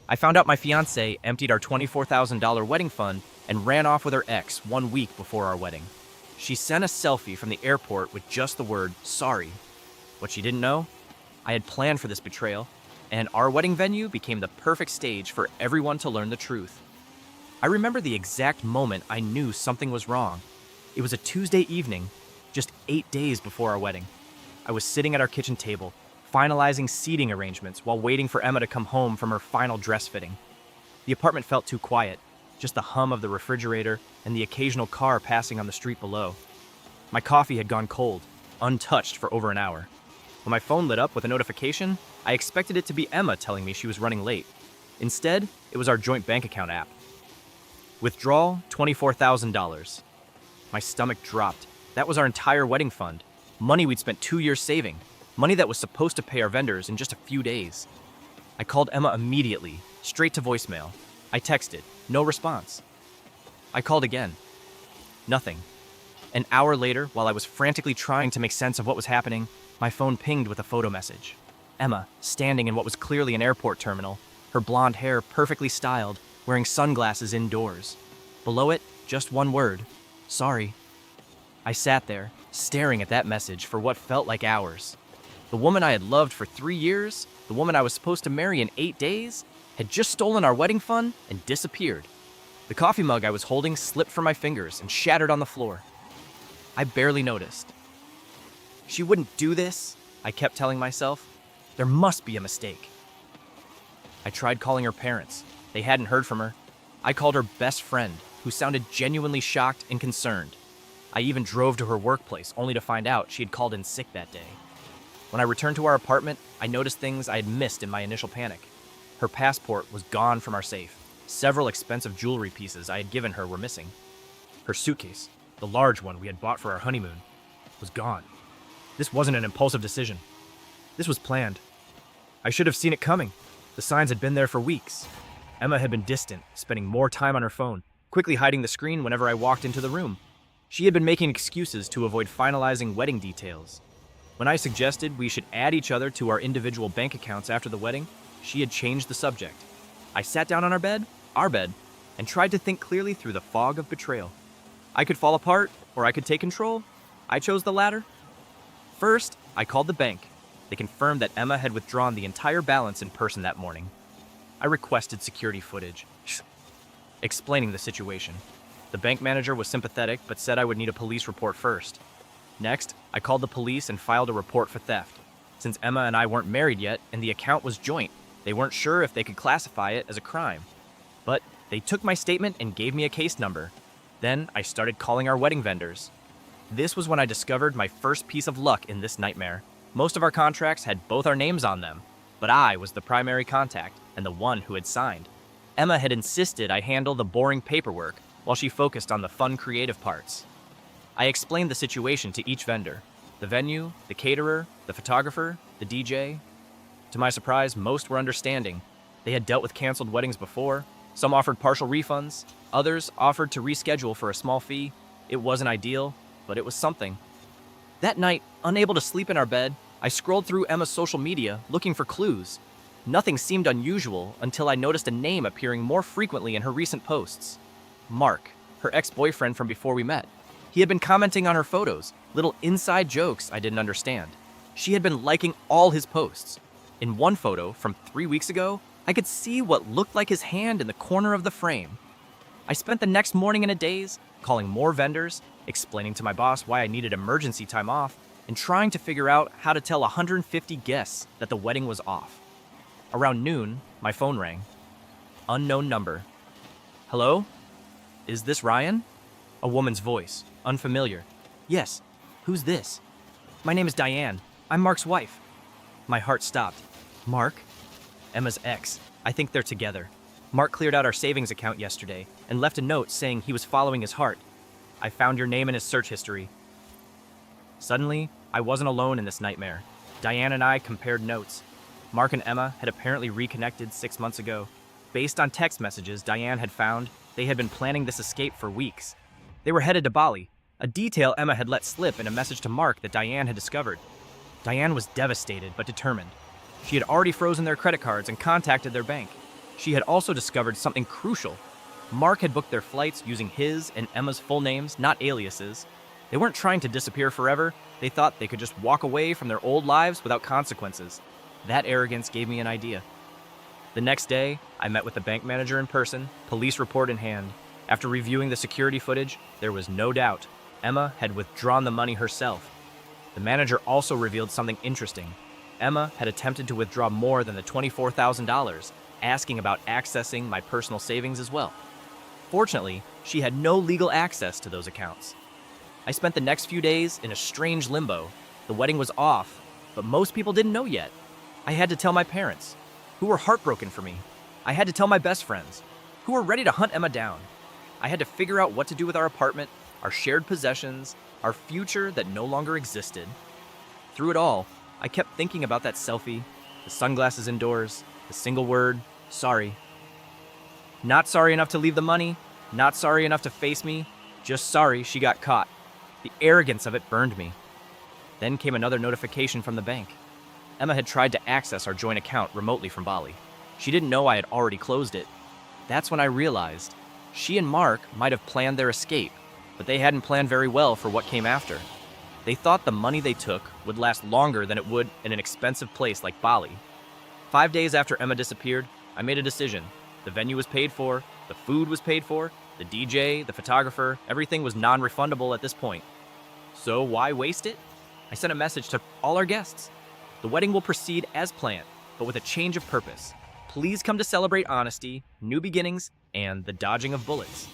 I found out my fiancée emptied our $24,000 wedding fund and ran off with her ex 1 week before our wedding. She sent a selfie from the airport with just the word, sorry. What she didn't know? I had planned for this betrayal, and our wedding venue became the perfect stage for everyone to learn the truth. I remember the exact moment I knew something was wrong. It was a Tuesday evening, just 8 days before our wedding. I was sitting at our kitchen table, finalizing seating arrangements while waiting for Emma to come home from her final dress fitting. The apartment felt too quiet, just the hum of the refrigerator and the occasional car passing on the street below. My coffee had gone cold, untouched for over an hour. When my phone lit up with a notification, I expected it to be Emma telling me she was running late. Instead, it was our joint bank account app. Withdrawal, $24,000. My stomach dropped. That was our entire wedding fund. Money we'd spent 2 years saving. Money that was supposed to pay our vendors in just a few days. I called Emma immediately, straight to voicemail. I texted, no response. I called again. Nothing. An hour later, while I was frantically trying to make sense of what was happening, my phone pinged with a photo message. Emma, standing in what was clearly an airport terminal, her blonde hair perfectly styled, wearing sunglasses indoors. Below it, just one word, sorry. I sat there, staring at that message for what felt like hours. The woman I had loved for 3 years, the woman I was supposed to marry in 8 days, had just stolen our wedding fund and disappeared. The coffee mug I was holding slipped from my fingers and shattered on the floor. I barely noticed. She wouldn't do this, I kept telling myself. There must be a mistake. I tried calling her parents. They hadn't heard from her. I called her best friend, who sounded genuinely shocked and concerned. I even drove to her workplace, only to find out she had called in sick that day. When I returned to our apartment, I noticed things I had missed in my initial panic. Her passport was gone from our safe. Several expensive jewelry pieces I had given her were missing. Her suitcase, the large one we had bought for our honeymoon, was gone. This wasn't an impulsive decision. This was planned. I should have seen it coming. The signs had been there for weeks. Emma had been distant, spending more time on her phone, quickly hiding the screen whenever I walked into the room. She had been making excuses to avoid finalizing wedding details. When I suggested we should add each other to our individual bank accounts after the wedding, she had changed the subject. I sat down on our bed, and tried to think clearly through the fog of betrayal. I could fall apart, or I could take control. I chose the latter. First, I called the bank. They confirmed that Emma had withdrawn the entire balance in person that morning. I requested security footage, explaining the situation. The bank manager was sympathetic, but said I would need a police report first. Next, I called the police and filed a report for theft. Since Emma and I weren't married yet, and the account was joint, they weren't sure if they could classify it as a crime. But they took my statement and gave me a case number. Then I started calling our wedding vendors. This was when I discovered my first piece of luck in this nightmare. Most of our contracts had both our names on them, but I was the primary contact and the one who had signed. Emma had insisted I handle the boring paperwork while she focused on the fun creative parts. I explained the situation to each vendor, the venue, the caterer, the photographer, the DJ. To my surprise, most were understanding. They had dealt with canceled weddings before. Some offered partial refunds. Others offered to reschedule for a small fee. It wasn't ideal, but it was something. That night, unable to sleep in our bed, I scrolled through Emma's social media looking for clues. Nothing seemed unusual until I noticed a name appearing more frequently in her recent posts. Mark, her ex-boyfriend from before we met. He had been commenting on her photos, little inside jokes I didn't understand. She had been liking all his posts. In one photo from 3 weeks ago, I could see what looked like his hand in the corner of the frame. I spent the next morning in a daze, calling more vendors, explaining to my boss why I needed emergency time off, and trying to figure out how to tell 150 guests that the wedding was off. Around noon, my phone rang. Unknown number. Hello? Is this Ryan? A woman's voice, unfamiliar. Yes, who's this? My name is Diane. I'm Mark's wife. My heart stopped. Mark? Emma's ex. I think they're together. Mark cleared out our savings account yesterday and left a note saying he was following his heart. I found your name in his search history. Suddenly, I wasn't alone in this nightmare. Diane and I compared notes. Mark and Emma had apparently reconnected 6 months ago. Based on text messages Diane had found, they had been planning this escape for weeks. They were headed to Bali, a detail Emma had let slip in a message to Mark that Diane had discovered. Diane was devastated but determined. She had already frozen their credit cards and contacted their bank. She had also discovered something crucial. Mark had booked their flights using his and Emma's full names, not aliases. They weren't trying to disappear forever. They thought they could just walk away from their old lives without consequences. That arrogance gave me an idea. The next day, I met with the bank manager in person, police report in hand. After reviewing the security footage, there was no doubt Emma had withdrawn the money herself. The manager also revealed something interesting. Emma had attempted to withdraw more than the $24,000, asking about accessing my personal savings as well. Fortunately, she had no legal access to those accounts. I spent the next few days in a strange limbo. The wedding was off, but most people didn't know yet. I had to tell my parents, who were heartbroken for me. I had to tell my best friends, who were ready to hunt Emma down. I had to figure out what to do with our apartment, our shared possessions, our future that no longer existed. Through it all, I kept thinking about that selfie, the sunglasses indoors, the single word, sorry. Not sorry enough to leave the money, not sorry enough to face me, just sorry she got caught. The arrogance of it burned me. Then came another notification from the bank. Emma had tried to access our joint account remotely from Bali. She didn't know I had already closed it. That's when I realized she and Mark might have planned their escape, but they hadn't planned very well for what came after. They thought the money they took would last longer than it would in an expensive place like Bali. 5 days after Emma disappeared, I made a decision. The venue was paid for, the food was paid for, the DJ, the photographer, everything was non-refundable at this point. So why waste it? I sent a message to all our guests. The wedding will proceed as planned, but with a change of purpose. Please come to celebrate honesty, new beginnings, and the dodging of bullets.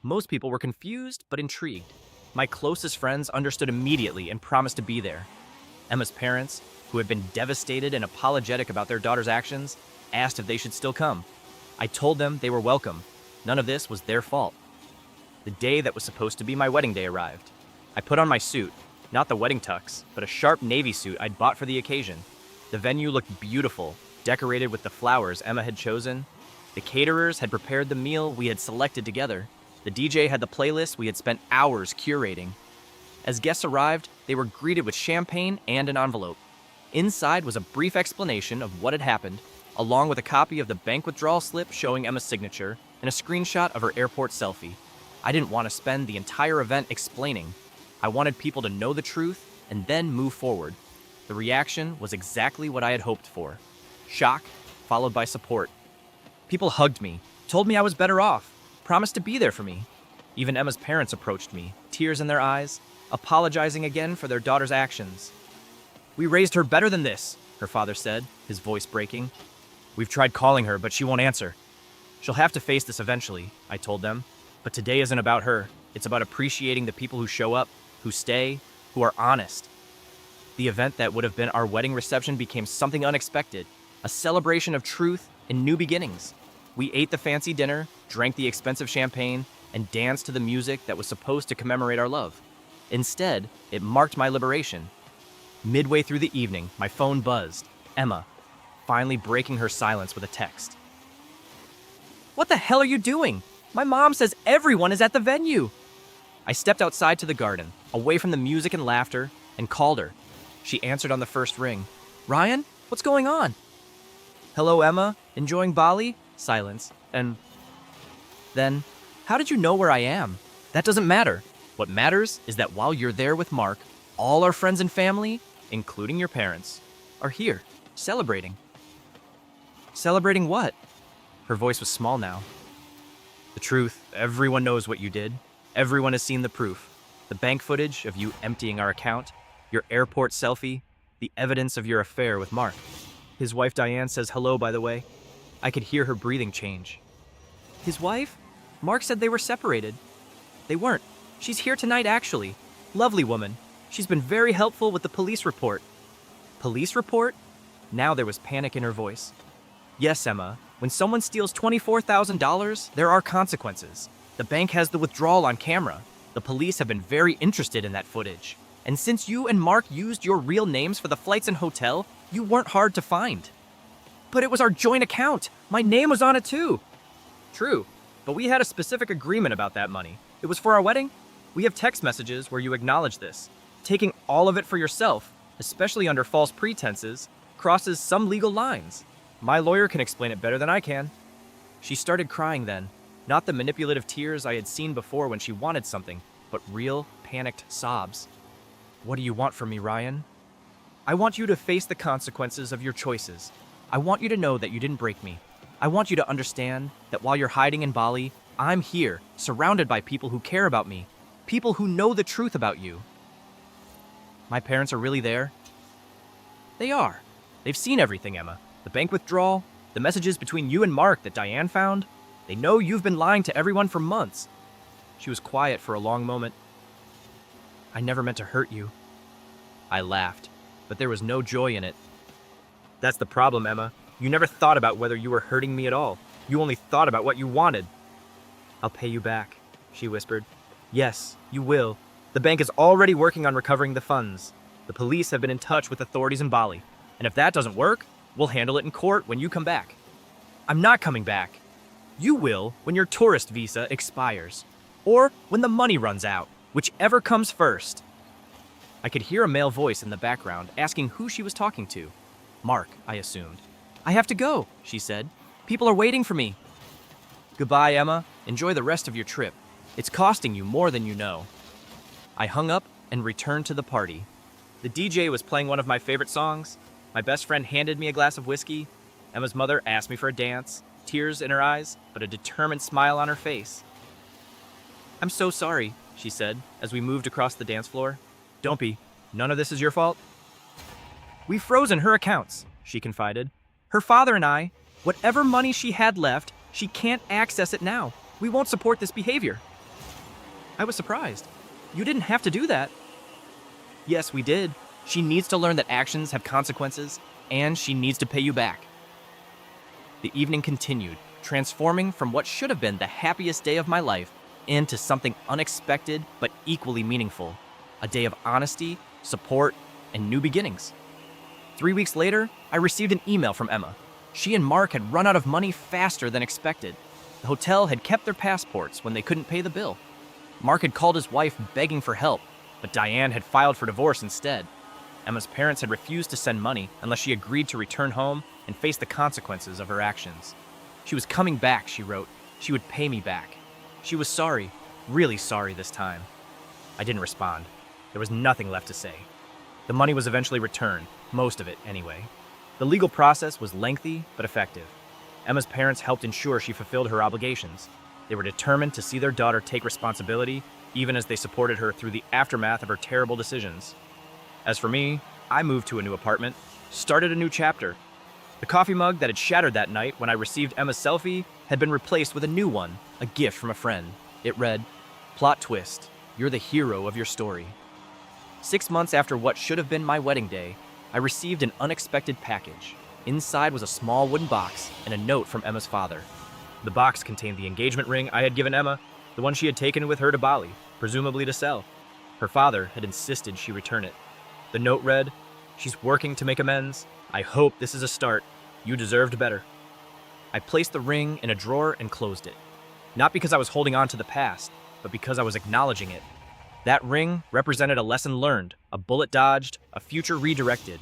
Most people were confused but intrigued. My closest friends understood immediately and promised to be there. Emma's parents, who had been devastated and apologetic about their daughter's actions, asked if they should still come. I told them they were welcome. None of this was their fault. The day that was supposed to be my wedding day arrived. I put on my suit, not the wedding tux, but a sharp navy suit I'd bought for the occasion. The venue looked beautiful, decorated with the flowers Emma had chosen. The caterers had prepared the meal we had selected together. The DJ had the playlist we had spent hours curating. As guests arrived, they were greeted with champagne and an envelope. Inside was a brief explanation of what had happened, along with a copy of the bank withdrawal slip showing Emma's signature and a screenshot of her airport selfie. I didn't want to spend the entire event explaining. I wanted people to know the truth and then move forward. The reaction was exactly what I had hoped for. Shock, followed by support. People hugged me, told me I was better off, promised to be there for me. Even Emma's parents approached me, tears in their eyes, apologizing again for their daughter's actions. "We raised her better than this," her father said, his voice breaking. "We've tried calling her, but she won't answer. She'll have to face this eventually," I told them. But today isn't about her. It's about appreciating the people who show up, who stay, who are honest. The event that would have been our wedding reception became something unexpected, a celebration of truth and new beginnings. We ate the fancy dinner, drank the expensive champagne, and danced to the music that was supposed to commemorate our love. Instead, it marked my liberation. Midway through the evening, my phone buzzed. Emma, finally breaking her silence with a text. "What the hell are you doing? My mom says everyone is at the venue." I stepped outside to the garden, away from the music and laughter, and called her. She answered on the first ring. "Ryan, what's going on?" "Hello, Emma. Enjoying Bali?" Silence. And then, "How did you know where I am?" "That doesn't matter. What matters is that while you're there with Mark, all our friends and family, including your parents, are here, celebrating." "Celebrating what?" Her voice was small now. "The truth. Everyone knows what you did. Everyone has seen the proof. The bank footage of you emptying our account, your airport selfie, the evidence of your affair with Mark. His wife Diane says hello, by the way." I could hear her breathing change. "His wife? Mark said they were separated." "They weren't. She's here tonight, actually. Lovely woman. She's been very helpful with the police report." "Police report?" Now there was panic in her voice. "Yes, Emma. When someone steals $24,000, there are consequences. The bank has the withdrawal on camera. The police have been very interested in that footage. And since you and Mark used your real names for the flights and hotel, you weren't hard to find." "But it was our joint account. My name was on it too." "True, but we had a specific agreement about that money. It was for our wedding. We have text messages where you acknowledge this. Taking all of it for yourself, especially under false pretenses, crosses some legal lines. My lawyer can explain it better than I can." She started crying then, not the manipulative tears I had seen before when she wanted something, but real, panicked sobs. "What do you want from me, Ryan?" "I want you to face the consequences of your choices. I want you to know that you didn't break me. I want you to understand that while you're hiding in Bali, I'm here, surrounded by people who care about me, people who know the truth about you." "My parents are really there?" "They are. They've seen everything, Emma. The bank withdrawal, the messages between you and Mark that Diane found. They know you've been lying to everyone for months." She was quiet for a long moment. "I never meant to hurt you." I laughed, but there was no joy in it. "That's the problem, Emma. You never thought about whether you were hurting me at all. You only thought about what you wanted." "I'll pay you back," she whispered. "Yes, you will. The bank is already working on recovering the funds. The police have been in touch with authorities in Bali. And if that doesn't work, we'll handle it in court when you come back." "I'm not coming back." "You will when your tourist visa expires. Or when the money runs out, whichever comes first." I could hear a male voice in the background asking who she was talking to. Mark, I assumed. "I have to go," she said. "People are waiting for me." "Goodbye, Emma. Enjoy the rest of your trip. It's costing you more than you know." I hung up and returned to the party. The DJ was playing one of my favorite songs. My best friend handed me a glass of whiskey. Emma's mother asked me for a dance, tears in her eyes, but a determined smile on her face. "I'm so sorry," she said, as we moved across the dance floor. "Don't be. None of this is your fault." "We've frozen her accounts," she confided. "Her father and I, whatever money she had left, she can't access it now. We won't support this behavior." I was surprised. "You didn't have to do that." "Yes, we did. She needs to learn that actions have consequences, and she needs to pay you back." The evening continued, transforming from what should have been the happiest day of my life into something unexpected but equally meaningful. A day of honesty, support, and new beginnings. 3 weeks later, I received an email from Emma. She and Mark had run out of money faster than expected. The hotel had kept their passports when they couldn't pay the bill. Mark had called his wife begging for help, but Diane had filed for divorce instead. Emma's parents had refused to send money unless she agreed to return home and face the consequences of her actions. She was coming back, she wrote. She would pay me back. She was sorry, really sorry this time. I didn't respond. There was nothing left to say. The money was eventually returned, most of it anyway. The legal process was lengthy but effective. Emma's parents helped ensure she fulfilled her obligations. They were determined to see their daughter take responsibility, even as they supported her through the aftermath of her terrible decisions. As for me, I moved to a new apartment, started a new chapter. The coffee mug that had shattered that night when I received Emma's selfie had been replaced with a new one, a gift from a friend. It read, "Plot twist, you're the hero of your story." 6 months after what should have been my wedding day, I received an unexpected package. Inside was a small wooden box and a note from Emma's father. The box contained the engagement ring I had given Emma, the one she had taken with her to Bali, presumably to sell. Her father had insisted she return it. The note read, "She's working to make amends. I hope this is a start. You deserved better." I placed the ring in a drawer and closed it. Not because I was holding on to the past, but because I was acknowledging it. That ring represented a lesson learned, a bullet dodged, a future redirected.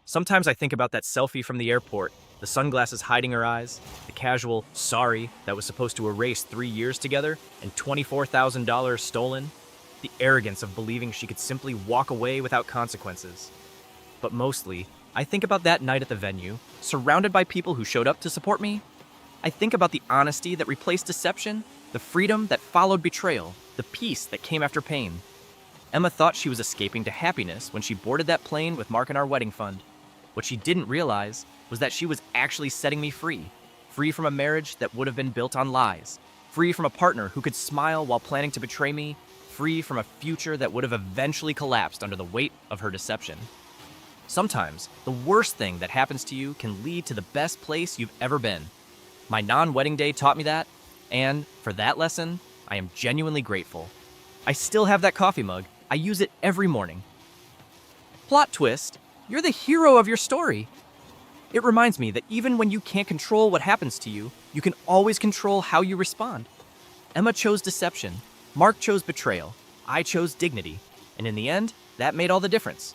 Sometimes I think about that selfie from the airport, the sunglasses hiding her eyes, the casual sorry that was supposed to erase 3 years together and $24,000 stolen, the arrogance of believing she could simply walk away without consequences. But mostly, I think about that night at the venue, surrounded by people who showed up to support me. I think about the honesty that replaced deception, the freedom that followed betrayal, the peace that came after pain. Emma thought she was escaping to happiness when she boarded that plane with Mark and our wedding fund. What she didn't realize was that she was actually setting me free. Free from a marriage that would have been built on lies. Free from a partner who could smile while planning to betray me. Free from a future that would have eventually collapsed under the weight of her deception. Sometimes, the worst thing that happens to you can lead to the best place you've ever been. My non-wedding day taught me that, and for that lesson, I am genuinely grateful. I still have that coffee mug. I use it every morning. Plot twist, you're the hero of your story. It reminds me that even when you can't control what happens to you, you can always control how you respond. Emma chose deception. Mark chose betrayal. I chose dignity. And in the end, that made all the difference.